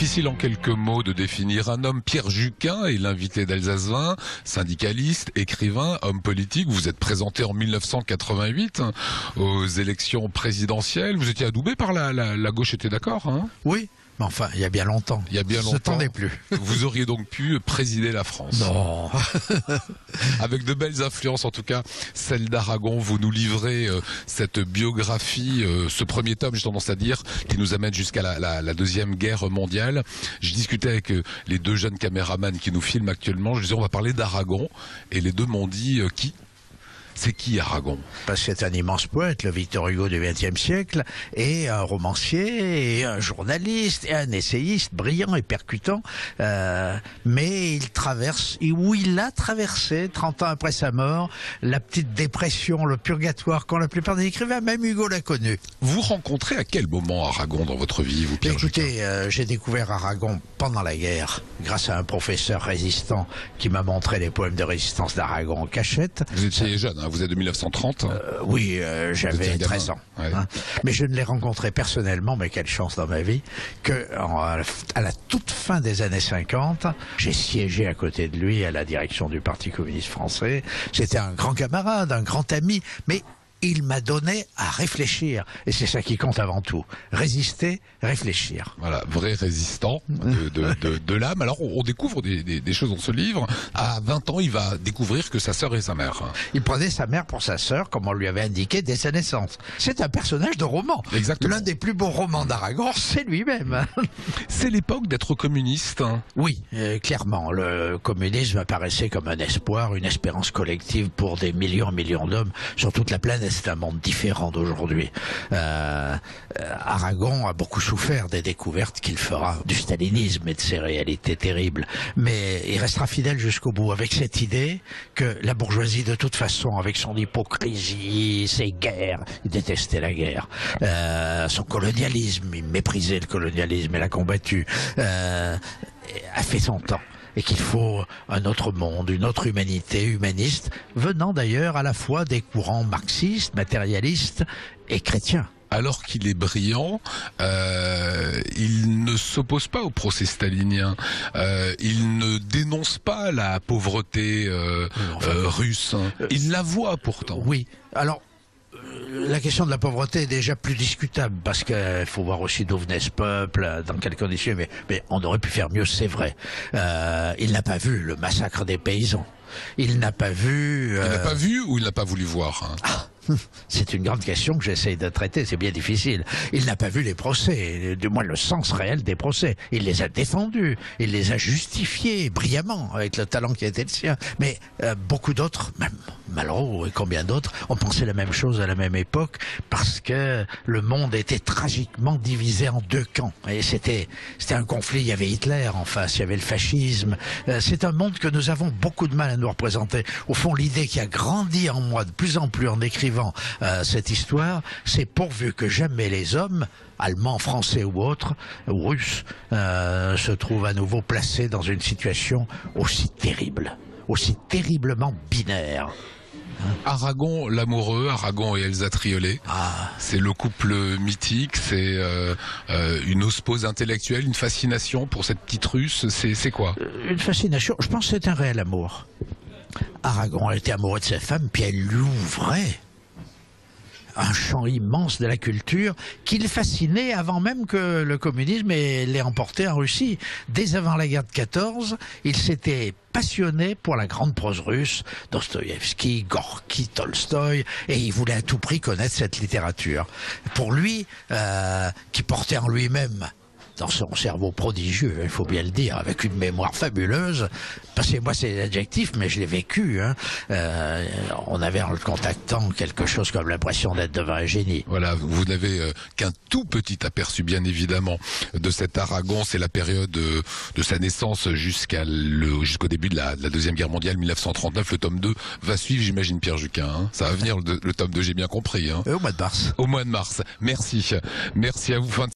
Difficile en quelques mots de définir un homme. Pierre Juquin est l'invité d'Alsace 20, syndicaliste, écrivain, homme politique. Vous êtes présenté en 1988 aux élections présidentielles. Vous étiez adoubé par la gauche, était d'accord, hein? Oui, mais enfin, il y a bien longtemps. Il y a bien longtemps. Je n'attendais plus. Vous auriez donc pu présider la France. Non. Avec de belles influences, en tout cas, celle d'Aragon. Vous nous livrez cette biographie, ce premier tome, j'ai tendance à dire, qui nous amène jusqu'à la Deuxième Guerre mondiale. Je discutais avec les deux jeunes caméramans qui nous filment actuellement. Je disais, on va parler d'Aragon. Et les deux m'ont dit, qui ? C'est qui Aragon? Parce que c'est un immense poète, le Victor Hugo du XXe siècle, et un romancier, et un journaliste, et un essayiste brillant et percutant. Mais il a traversé, 30 ans après sa mort, la petite dépression, le purgatoire, quand la plupart des écrivains, même Hugo l'a connu. Vous rencontrez à quel moment Aragon dans votre vie, vous, Pierre Juquin? Écoutez, j'ai découvert Aragon pendant la guerre, grâce à un professeur résistant qui m'a montré les poèmes de résistance d'Aragon en cachette. Vous étiez jeune, hein, vous êtes de 1930. Oui, j'avais 13 ans. Ouais. Hein. Mais je ne l'ai rencontré personnellement, mais quelle chance dans ma vie, que à la toute fin des années 50, j'ai siégé à côté de lui à la direction du Parti communiste français. C'était un grand camarade, un grand ami, mais il m'a donné à réfléchir. Et c'est ça qui compte avant tout. Résister, réfléchir. Voilà, vrai résistant de l'âme. Alors, on découvre des choses dans ce livre. À 20 ans, il va découvrir que sa sœur est sa mère. Il prenait sa mère pour sa sœur, comme on lui avait indiqué dès sa naissance. C'est un personnage de roman. Exactement. L'un des plus beaux romans d'Aragon, c'est lui-même. C'est l'époque d'être communiste. Oui, clairement. Le communisme apparaissait comme un espoir, une espérance collective pour des millions et millions d'hommes sur toute la planète. C'est un monde différent d'aujourd'hui. Aragon a beaucoup souffert des découvertes qu'il fera du stalinisme et de ses réalités terribles. Mais il restera fidèle jusqu'au bout avec cette idée que la bourgeoisie, de toute façon, avec son hypocrisie, ses guerres, il détestait la guerre, son colonialisme, il méprisait le colonialisme et l'a combattu, a fait son temps. Et qu'il faut un autre monde, une autre humanité humaniste, venant d'ailleurs à la fois des courants marxistes, matérialistes et chrétiens. Alors qu'il est brillant, il ne s'oppose pas au procès stalinien. Il ne dénonce pas la pauvreté russe. Il la voit pourtant. Oui. Alors, la question de la pauvreté est déjà plus discutable parce qu'il faut voir aussi d'où venait ce peuple, dans quelles conditions, mais on aurait pu faire mieux, c'est vrai. Il n'a pas vu le massacre des paysans. Il n'a pas vu... Il n'a pas vu ou il n'a pas voulu voir, hein? C'est une grande question que j'essaye de traiter, c'est bien difficile. Il n'a pas vu les procès, du moins le sens réel des procès. Il les a défendus, il les a justifiés brillamment, avec le talent qui a été le sien. Mais beaucoup d'autres, même Malraux et combien d'autres, ont pensé la même chose à la même époque, parce que le monde était tragiquement divisé en deux camps. Et c'était un conflit, il y avait Hitler en face, il y avait le fascisme. C'est un monde que nous avons beaucoup de mal à nous représenter. Au fond, l'idée qui a grandi en moi de plus en plus en écrivant cette histoire, c'est pourvu que jamais les hommes, allemands, français ou autres, ou russes, se trouvent à nouveau placés dans une situation aussi terrible, aussi terriblement binaire. Aragon l'amoureux, Aragon et Elsa Triolet, c'est le couple mythique, c'est une ospose intellectuelle, une fascination pour cette petite russe, c'est quoi? Une fascination, je pense que c'est un réel amour. Aragon était amoureux de sa femme, puis elle lui ouvrait un champ immense de la culture qui le fascinait avant même que le communisme l'ait emporté en Russie. Dès avant la guerre de 14, il s'était passionné pour la grande prose russe, Dostoïevski, Gorki, Tolstoï, et il voulait à tout prix connaître cette littérature. Pour lui, qui portait en lui-même, dans son cerveau prodigieux, il faut bien le dire, avec une mémoire fabuleuse, passez-moi ces adjectifs, mais je l'ai vécu, hein. On avait en le contactant quelque chose comme l'impression d'être devant un génie. Voilà, vous n'avez qu'un tout petit aperçu, bien évidemment, de cet Aragon. C'est la période de sa naissance jusqu'au début de la Deuxième Guerre mondiale, 1939. Le tome 2 va suivre, j'imagine, Pierre Juquin, hein. Ça va venir, le tome 2, j'ai bien compris, hein. Au mois de mars. Au mois de mars. Merci. Merci à vous.